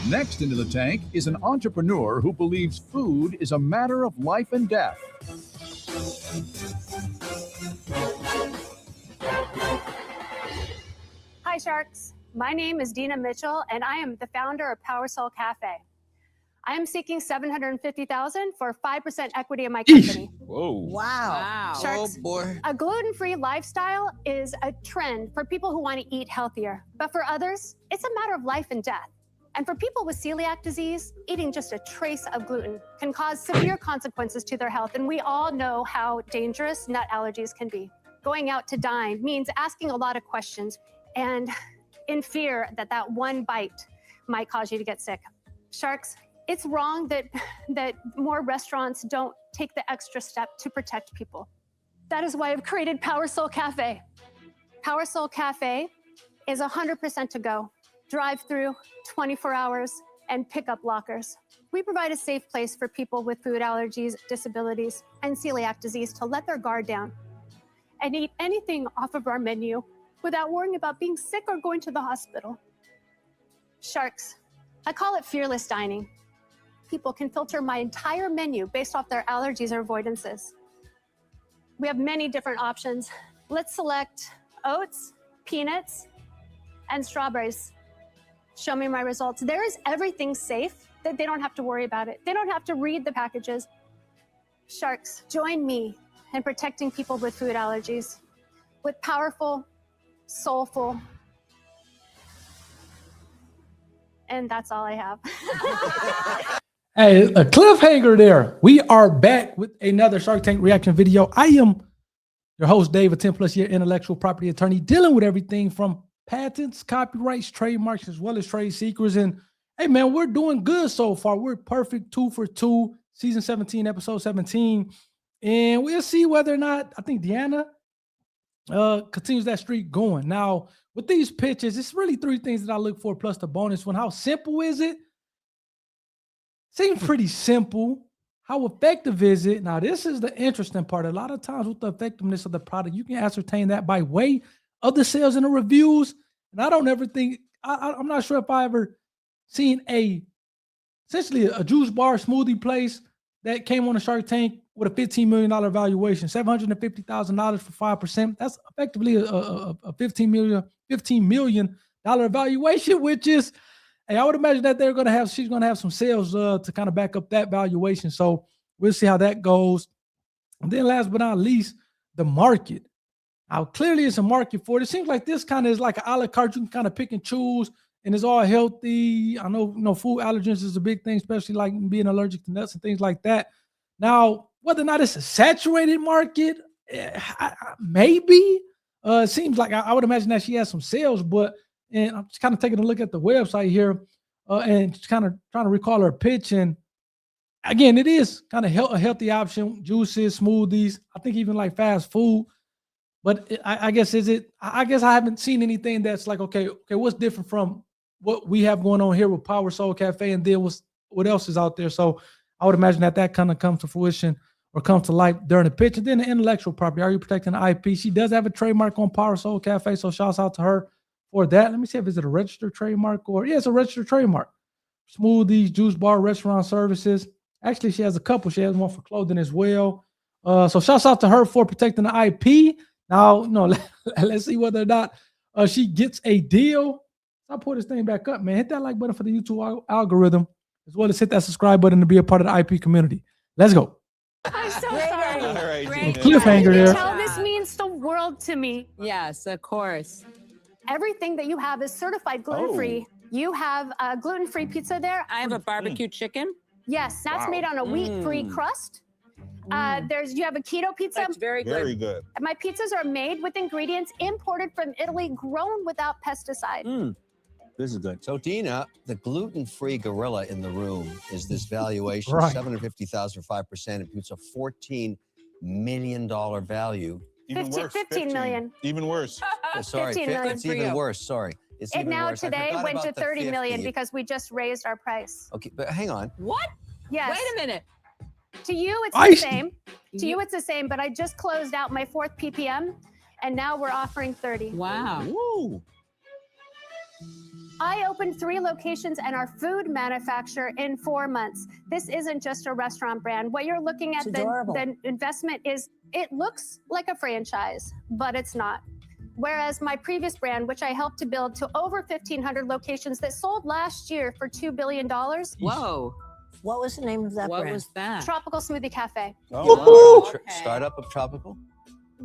Next into the tank is an entrepreneur who believes food is a matter of life and death. Hi, Sharks. My name is Dina Mitchell, and I am the founder of Powersoul Cafe. I am seeking $750,000 for 5% equity in my company. Whoa. Wow. Sharks, Oh, boy. a gluten-free lifestyle is a trend for people who want to eat healthier. But for others, it's a matter of life and death. And for people with celiac disease, eating just a trace of gluten can cause severe consequences to their health. And we all know how dangerous nut allergies can be. Going out to dine means asking a lot of questions and in fear that that one bite might cause you to get sick. Sharks, it's wrong that more restaurants don't take the extra step to protect people. That is why I've created Powersoul Cafe. Powersoul Cafe is 100% to go, drive-through, 24 hours, and pickup lockers. We provide a safe place for people with food allergies, disabilities, and celiac disease to let their guard down and eat anything off of our menu without worrying about being sick or going to the hospital. Sharks, I call it fearless dining. People can filter my entire menu based off their allergies or avoidances. We have many different options. Let's select oats, peanuts, and strawberries. Show me my results. There is everything safe that they don't have to worry about it. They don't have to read the packages. Sharks, join me in protecting people with food allergies with powerful, soulful, and that's all I have. Hey, a cliffhanger there. We are back with another Shark Tank reaction video. I am your host, Dave, a 10 plus year intellectual property attorney dealing with everything from patents, copyrights, trademarks, as well as trade secrets. And hey, man, we're doing good so far. We're perfect 2 for 2, season 17, episode 17. And we'll see whether or not, I think Deanna continues that streak going. Now, with these pitches, it's really 3 things that I look for, plus the bonus one. How simple is it? Seems pretty simple. How effective is it? Now, this is the interesting part. A lot of times with the effectiveness of the product, you can ascertain that by way of the sales and the reviews. And I don't ever think, I'm not sure if I ever seen essentially a juice bar smoothie place that came on the Shark Tank with a $15 million valuation, $750,000 for 5%. That's effectively a $15 million valuation, which is, hey, I would imagine that she's going to have some sales to kind of back up that valuation. So we'll see how that goes. And then last but not least, the market. Now, clearly it's a market for it. It seems like this kind of is like an a la carte. You can kind of pick and choose, and it's all healthy. I know, food allergens is a big thing, especially like being allergic to nuts and things like that. Now, whether or not it's a saturated market, maybe. It seems like I would imagine that she has some sales, and I'm just kind of taking a look at the website here and just kind of trying to recall her pitch. And again, it is kind of a healthy option, juices, smoothies, I think even like fast food. But I guess I haven't seen anything that's like, okay, what's different from what we have going on here with Powersoul Cafe, and then what else is out there? So I would imagine that kind of comes to fruition or comes to life during the pitch. And then the intellectual property. Are you protecting the IP? She does have a trademark on Powersoul Cafe, so shouts out to her for that. Let me see if it's a registered trademark or, yeah, it's a registered trademark. Smoothies, juice bar, restaurant services. Actually, she has a couple. She has one for clothing as well. So shouts out to her for protecting the IP. Now, let's see whether or not she gets a deal. I'll put this thing back up, man. Hit that like button for the YouTube algorithm, as well as hit that subscribe button to be a part of the IP community. Let's go. I'm so sorry. All right. Great. Cliffhanger there. Tell this means the world to me. Yes, of course. Everything that you have is certified gluten-free. You have a gluten-free pizza there. I have a barbecue chicken. Yes, that's made on a wheat-free crust. You have a keto pizza. That's very good. Very good. My pizzas are made with ingredients imported from Italy, grown without pesticide. This is good. So, Dina, the gluten-free gorilla in the room is this valuation, Right. $750,000 for 5%. It puts a $14 million value. Even 15 worse. 15 million. Even worse. Oh, sorry, 15 million. it's even worse. Sorry. It's It even now worse. I today forgot went to about the 30 million 50. because we just raised our price. Okay, but hang on. What? Yes. Wait a minute. To you, it's I the see. same. To you, it's the same, but I just closed out my 4th PPM, and now we're offering 30. Wow. Woo. I opened 3 locations and our food manufacturer in 4 months. This isn't just a restaurant brand. What you're looking at, the investment is, it looks like a franchise, but it's not. Whereas my previous brand, which I helped to build to over 1,500 locations that sold last year for $2 billion. Whoa. What was the name of that brand? What was that? Tropical Smoothie Cafe. Oh, startup of Tropical?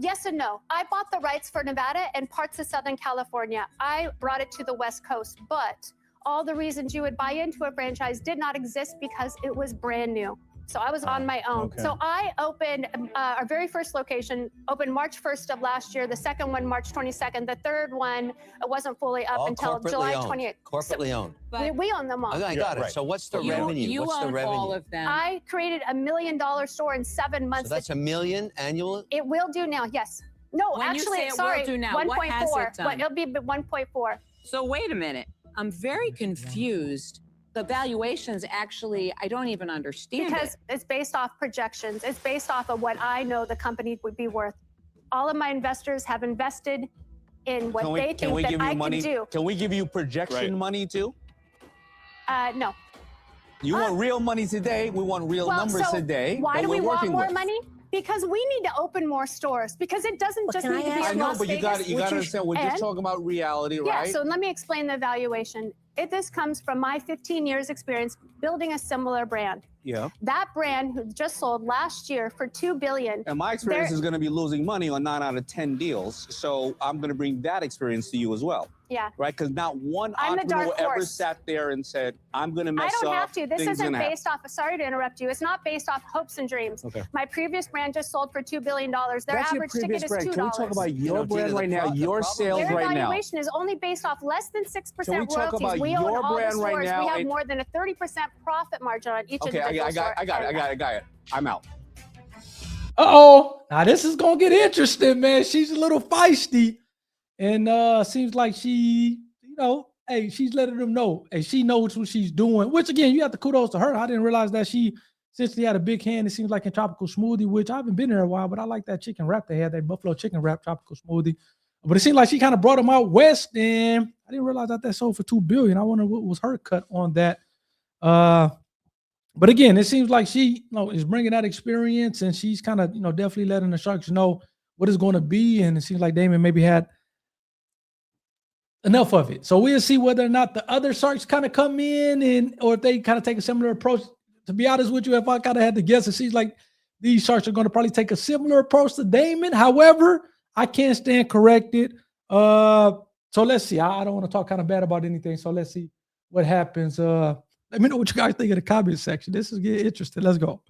Yes and no. I bought the rights for Nevada and parts of Southern California. I brought it to the West Coast, but all the reasons you would buy into a franchise did not exist because it was brand new. So I was on my own. Okay. So I opened our very first location, opened March 1st of last year, the second one March 22nd, the third one wasn't fully up All until corporately July owned. 28th. Corporately owned. We own them all. I got it. right. So what's the You revenue? What's the own revenue? all of them. I created $1 million store in 7 months. So that's $1 million annual? It will do now, yes. No, When you actually, say it will sorry, do now, what has it 1.4. done? It'll be 1.4. So wait a minute. I'm very confused. The valuations actually, I don't even understand Because it. it's based off projections. It's based off of what I know the company would be worth. All of my investors have invested in what they think that I can do. Can we give you projection money too? No. You want real money today. We want real numbers today. Why that do we we're want working more with. money? Because we need to open more stores. Because it doesn't just can need to I be ask- in I know, Las but you got Vegas, to which is- understand. We're just and- talking about reality, Yeah, right? so let me explain the valuation. This comes from my 15 years experience building a similar brand. Yeah. That brand who just sold last year for $2 billion. And my experience There- is going to be losing money on 9 out of 10 deals. So I'm going to bring that experience to you as well. Yeah. Right? Because not one I'm the entrepreneur dark ever horse. sat there and said, I'm going to I mess up. don't have to. This things isn't gonna happen." based off. Sorry to interrupt you. It's not based off hopes and dreams. Okay. My previous brand just sold for $2 billion. Their That's your average previous ticket brand. is $2. Can we talk about your know, brand Gina, right the now, pro- the your problem sales Their right now? valuation is only based off less than 6% Can we talk royalties. about We own your all the brand right stores. now We have and- more than a 30% profit margin on each Okay, individual store. I got it. I'm out. Uh-oh. Now this is gonna get interesting, man. She's a little feisty. And seems like she, hey, she's letting them know. Hey, she knows what she's doing. Which again, you have to kudos to her. I didn't realize that she essentially had a big hand, it seems like, in Tropical Smoothie, which I haven't been there a while, but I like that chicken wrap they had, that buffalo chicken wrap Tropical Smoothie. But it seemed like she kind of brought them out west, and I didn't realize that sold for $2 billion. I wonder what was her cut on that. But again, it seems like she is bringing that experience, and she's kind of definitely letting the Sharks know what it's going to be. And it seems like Damon maybe had enough of it. So we'll see whether or not the other Sharks kind of come in, or if they kind of take a similar approach. To be honest with you, if I kind of had to guess, it seems like these Sharks are going to probably take a similar approach to Damon. However, I can't stand corrected. So let's see. I don't want to talk kind of bad about anything. So let's see what happens. Let me know what you guys think in the comment section. This is getting interesting. Let's go.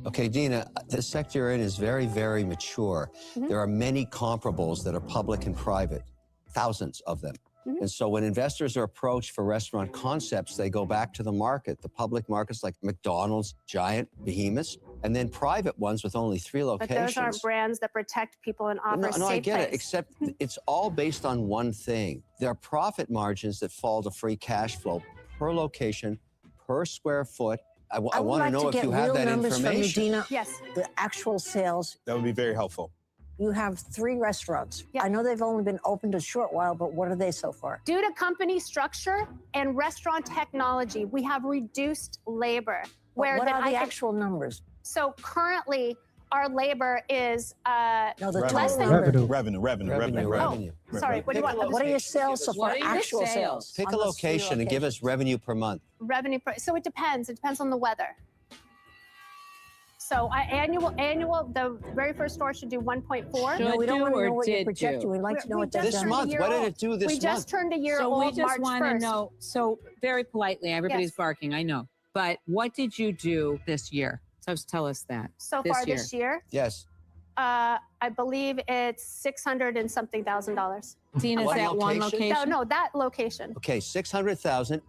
Okay, Dina, the sector you're in is very, very mature. There are many comparables that are public and private, thousands of them. And so when investors are approached for restaurant concepts, they go back to the market, the public markets like McDonald's, giant behemoths, and then private ones with only 3 But locations. those aren't brands that protect people and offer No, I safe get it, place. except it's all based on one thing. There are profit margins that fall to free cash flow per location, per square foot. I would want to like know to if you get have real that numbers from you, information. Dina. Yes. The actual sales. That would be very helpful. You have 3 restaurants. Yeah. I know they've only been opened a short while, but what are they so far? Due to company structure and restaurant technology, we have reduced labor. What that are the I can- actual numbers? So currently, our labor is No, the less than. Revenue. Revenue. Sorry, what do you want? What are your sales so What far? are your Actual sales? sales. Pick on a those 3 location and give us locations. revenue per month. Revenue. So it depends. It depends on the weather. So annual. The very first store should do 1.4. No, we don't want to or know what did you're projecting. do? We'd like to know We what that's just This turned a month, year what did old. it do this We month? just turned a year So old we just March want to 1st. know. So very politely, everybody's Yes. barking. I know, but what did you do this year? So tell us that. So this far year. this year, Yes. I believe it's $600 and something thousand. Tina, is One that one location? location? No, that location. Okay, 600,000.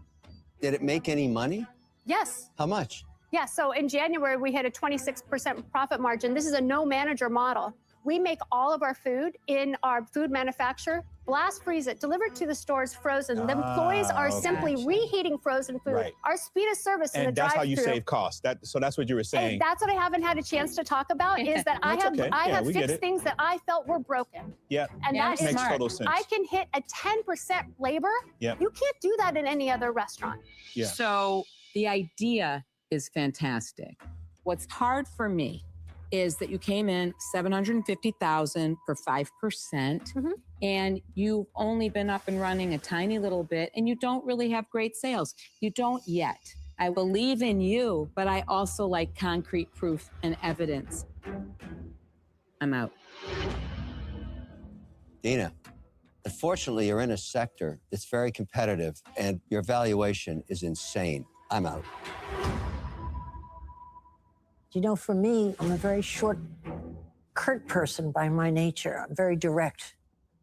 Did it make any money? Yes. How much? Yeah. So in January, we had a 26% profit margin. This is a no manager model. We make all of our food in our food manufacturer, blast freeze it, deliver it to the stores frozen. The employees are simply reheating frozen food. Right. Our speed of service in the And that's drive-through. how you save costs. So that's what you were saying. And that's what I haven't had a chance to talk about is that I That's have okay. Yeah, we get fixed it. things that I felt were broken. Yeah, And Yeah, that makes is makes total sense. I can hit a 10% labor. Yep. You can't do that in any other restaurant. Yeah. So the idea is fantastic. What's hard for me is that you came in 750,000 for 5%, and you've only been up and running a tiny little bit, and you don't really have great sales. You don't yet. I believe in you, but I also like concrete proof and evidence. I'm out. Dina, unfortunately, you're in a sector that's very competitive and your valuation is insane. I'm out. You know, for me, I'm a very short, curt person by my nature. I'm very direct.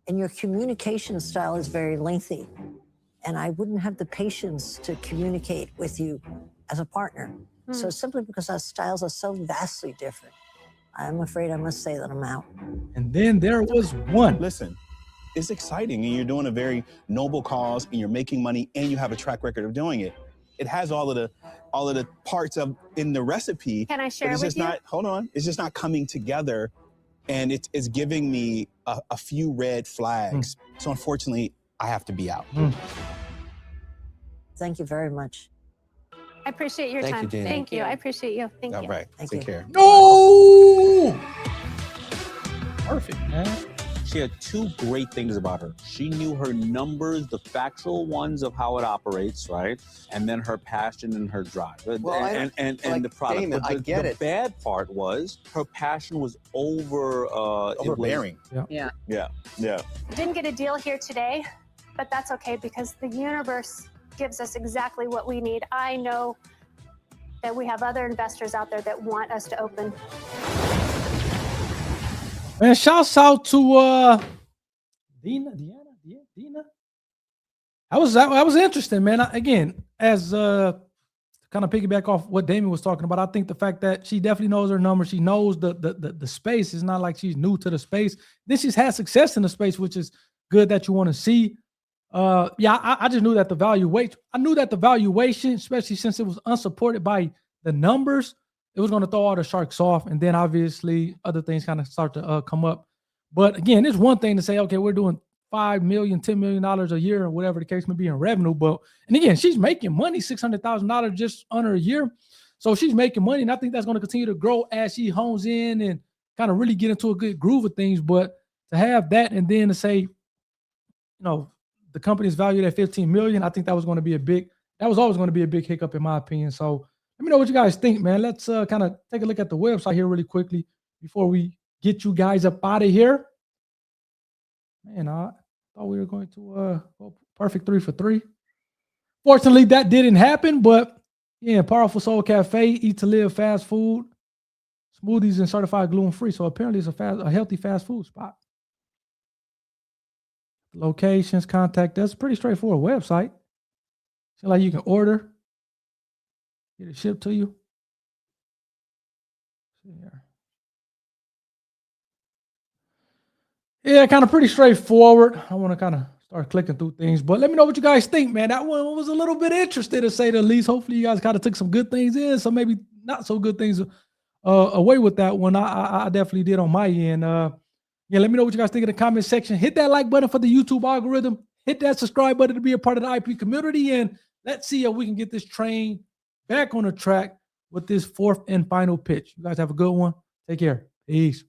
And your communication style is very lengthy. And I wouldn't have the patience to communicate with you as a partner. So simply because our styles are so vastly different, I'm afraid I must say that I'm out. And then there was one. Listen, it's exciting, and you're doing a very noble cause, and you're making money, and you have a track record of doing it. It has all of the parts of in the recipe. Can I share but it's with just you? not. Hold on, it's just not coming together, and it's giving me a few red flags. So unfortunately, I have to be out. Thank you very much. I appreciate your Thank time. you, Dana. Thank you. I appreciate you. Thank All you. right, Thank take you. care. No. Perfect, man. She had two great things about her. She knew her numbers, the factual ones of how it operates, right? And then her passion and her drive. Well, and like, the product. Damon, But I get the it. bad part was her passion was Overbearing. Yeah. Didn't get a deal here today, but that's okay because the universe gives us exactly what we need. I know that we have other investors out there that want us to open. Man, shouts out to Dina. That was interesting, man. Again, as kind of piggyback off what Damien was talking about, I think the fact that she definitely knows her numbers, she knows the space. It's not like she's new to the space. Then she's had success in the space, which is good that you want to see. I just knew that the valuation, especially since it was unsupported by the numbers, it was going to throw all the sharks off. And then obviously other things kind of start to come up. But again, it's one thing to say, okay, we're doing $5 million, $10 million a year or whatever the case may be in revenue. And again, she's making money, $600,000 just under a year. So she's making money. And I think that's going to continue to grow as she hones in and kind of really get into a good groove of things. But to have that and then to say, the company's valued at $15 million, I think that was always going to be a big hiccup in my opinion. So let me know what you guys think, man. Let's kind of take a look at the website here really quickly before we get you guys up out of here. Man, I thought we were going to go perfect 3 for 3. Fortunately, that didn't happen, but yeah, Powersoul Cafe, eat to live fast food, smoothies and certified gluten-free. So apparently it's a healthy fast food spot. Locations, contact us. Pretty straightforward website. So like you can order, get it shipped to you. See here. Yeah, kind of pretty straightforward. I want to kind of start clicking through things, but let me know what you guys think, man. That one was a little bit interesting to say the least. Hopefully you guys kind of took some good things in, some maybe not so good things away with that one. I definitely did on my end. Yeah, let me know what you guys think in the comment section. Hit that like button for the YouTube algorithm. Hit that subscribe button to be a part of the IP community. And let's see if we can get this train back on the track with this 4th and final pitch. You guys have a good one. Take care. Peace.